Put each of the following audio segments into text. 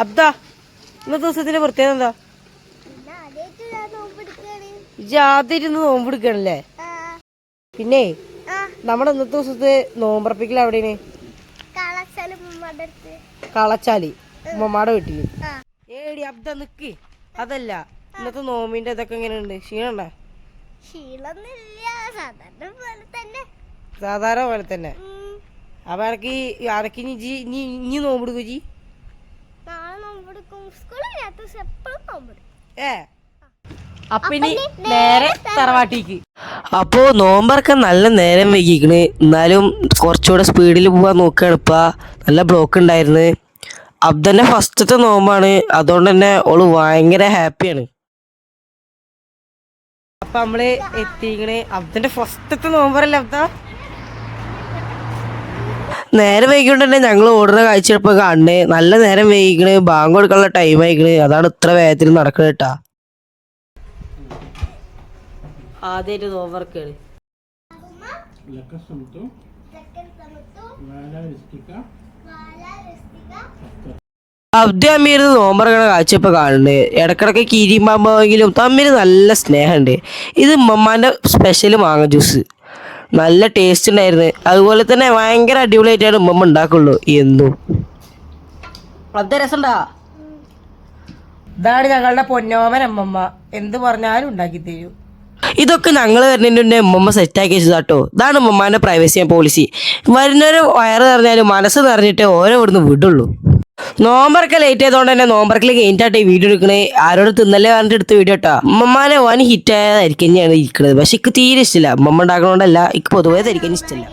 അബ്ദാ ഇന്നത്തെ ദിവസത്തിന്റെ പ്രത്യേകത എന്താ? ജാതിരുന്ന് നോമ്പെടുക്കണല്ലേ? പിന്നെ നമ്മുടെ ഇന്നത്തെ ദിവസത്തെ നോമ്പറപ്പിക്കൽ എവിടെയാണ്? കളച്ചാലി ഉമ്മമാടെ വീട്ടില്. ഏടി അബ്ദ നിക്ക്. അതല്ല ഇന്നത്തെ നോമ്പിന്റെ ഇതൊക്കെ എങ്ങനെയുണ്ട്? ക്ഷീണുണ്ടോ? സാധാരണ പോലെ തന്നെ. അപ്പൊ അടക്കി ഇനി നോമ്പെടുക്കൂ ജി? അപ്പിനി നേരെ തറവാട്ടിക്ക്. അപ്പോ നോമ്പറക്കാൻ നല്ല നേരം വൈകിക്കണ്. എന്നാലും കുറച്ചുകൂടെ സ്പീഡിൽ പോവാൻ നോക്കുകയാണ്. ഇപ്പ നല്ല ബ്ലോക്ക് ഉണ്ടായിരുന്നു. അബ്ദന്റെ ഫസ്റ്റത്തെ നോമ്പാണ്, അതുകൊണ്ട് തന്നെ ഓള് ഭയങ്കര ഹാപ്പിയാണ്. അപ്പൊ നമ്മള് എത്തിക്കണ് അബ്ദന്റെ ഫസ്റ്റത്തെ നോമ്പറല്ലേ അബ്ദ? നേരം വൈകിക്കൊണ്ട് തന്നെ ഞങ്ങൾ ഓടുന്ന കാഴ്ചയപ്പോ കാണണേ. നല്ല നേരം വൈകിക്കണ്, ബാങ്ക് കൊടുക്കാനുള്ള ടൈം ആയിക്കണ്. അതാണ് ഇത്ര വേഗത്തിൽ നടക്കണ കേട്ടാ. ആദ്യമായിട്ട് നോമ്പറക്കാണ്. അബ്ദി അമ്മീരുന്ന് നോമ്പറക്കണ കാഴ്ചയപ്പോ കാണുന്നുണ്ട്. ഇടക്കിടക്ക് കീരിമ്പാമ്പെങ്കിലും തമ്മിൽ നല്ല സ്നേഹമുണ്ട്. ഇത് ഉമ്മമാന്റെ സ്പെഷ്യൽ മാങ്ങ ജ്യൂസ് നല്ല ടേസ്റ്റ് ഉണ്ടായിരുന്നു. അതുപോലെ തന്നെ ഭയങ്കര അടിപൊളിയായിട്ടാണ് ഉമ്മമ്മ ഉണ്ടാക്കുള്ളൂ എന്നും. അത് രസമുണ്ടാ? ഇതാണ് ഞങ്ങളുടെ പൊന്നോമൻ അമ്മമ്മ. എന്ത് പറഞ്ഞാലും ഉണ്ടാക്കി തരൂ. ഇതൊക്കെ ഞങ്ങൾ വരുന്നതിൻ്റെ ഉമ്മമ്മ സെറ്റാക്കി വെച്ചതാട്ടോ. ഇതാണ് ഉമ്മമാന്റെ പ്രൈവസി പോളിസി. വരുന്നവര് വയറ് നിറഞ്ഞാലും മനസ്സ് നിറഞ്ഞിട്ട് ഓരോ ഇവിടുന്ന് വിടുള്ളൂ. നോമ്പറൊക്കെ ലേറ്റ് ആയതുകൊണ്ട് തന്നെ നോമ്പറക്കിൽ കഴിഞ്ഞിട്ടാട്ടെ വീഡിയോ എടുക്കണേ. ആരോട് തിന്നല്ലേ പറഞ്ഞിട്ട് എടുത്ത വീഡിയോ കേട്ടോ. ഉമ്മമാനെ വൻ ഹിറ്റ് ആയതായിരിക്കും തന്നെയാണ് ഇരിക്കുന്നത്. പക്ഷെ എനിക്ക് തീരെ ഇഷ്ടമില്ല. ഉമ്മമ്മ ഉണ്ടാക്കണോണ്ടല്ല, എനിക്ക് പൊതുവേ ധരിക്കാൻ ഇഷ്ടമില്ല.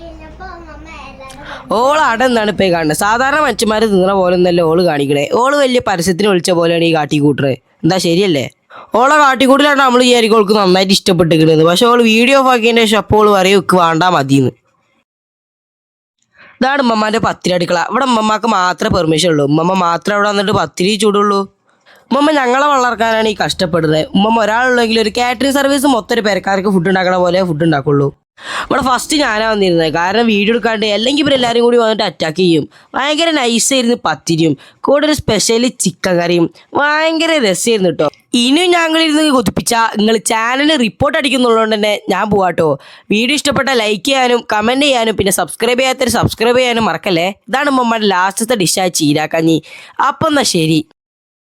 ഓള് അവിടെ നിന്നാണ് ഇപ്പൊ കാണുന്നത്. സാധാരണ മനുഷ്യന്മാർ തിന്നണ പോലെ ഒന്നല്ല ഓള് കാണിക്കണേ. ഓള് വലിയ പരസ്യത്തിന് വിളിച്ച പോലെയാണ് ഈ കാട്ടിക്കൂട്ടണേ. എന്താ ശരിയല്ലേ? ഓളെ കാട്ടിക്കൂട്ടിലാണ് നമ്മൾ ഈ അരികൾക്ക് നന്നായിട്ട് ഇഷ്ടപ്പെട്ടിരിക്കുന്നത്. പക്ഷെ ഓള് വീഡിയോ ഓഫ് ആക്കിയതിന്റെ ശേഷം അപ്പോൾ ഓള് പറയും ഒക്കെ വേണ്ടാ മതിന്ന്. ഇതാണ് ഉമ്മമാന്റെ പത്തിരി അടുക്കള. ഇവിടെ ഉമ്മമാക്ക് മാത്രമേ പെർമിഷൻ ഉള്ളൂ. ഉമ്മമ്മ മാത്രമേ അവിടെ വന്നിട്ട് പത്തിരി ചൂടുള്ളൂ. ഉമ്മമ്മ ഞങ്ങളെ വളർക്കാനാണ് ഈ കഷ്ടപ്പെടുന്നത്. ഉമ്മമ്മ ഒരാളുള്ളെങ്കിൽ ഒരു കാറ്ററിംഗ് സർവീസ് മൊത്തം ഒരു പേരക്കാർക്ക് ഫുഡ് ഉണ്ടാക്കണ പോലെ ഫുഡ് ഉണ്ടാക്കുള്ളൂ. ഇവിടെ ഫസ്റ്റ് ഞാനാ വന്നിരുന്നത്. കാരണം വീഡിയോ എടുക്കാണ്ട് അല്ലെങ്കിൽ ഇവർ എല്ലാവരും കൂടി വന്നിട്ട് അറ്റാക്ക് ചെയ്യും. ഭയങ്കര നൈസായിരുന്നു പത്തിരിയും കൂടെ ഒരു സ്പെഷ്യൽ ചിക്കൻ കറിയും. ഭയങ്കര രസമായിരുന്നു കേട്ടോ. ഇനിയും ഞങ്ങളിരുന്ന് കൊതിപ്പിച്ച നിങ്ങൾ ചാനൽ റിപ്പോർട്ട് അടിക്കുന്നുള്ളതുകൊണ്ട് തന്നെ ഞാൻ പോവാട്ടോ. വീഡിയോ ഇഷ്ടപ്പെട്ട ലൈക്ക് ചെയ്യാനും കമൻറ്റ് ചെയ്യാനും പിന്നെ സബ്സ്ക്രൈബ് ചെയ്യാത്തവർ സബ്സ്ക്രൈബ് ചെയ്യാനും മറക്കല്ലേ. ഇതാണ് ഉമ്മമ്മയുടെ ലാസ്റ്റത്തെ ഡിഷായ ചീരാക്കഞ്ഞി. അപ്പം എന്നാൽ ശരി.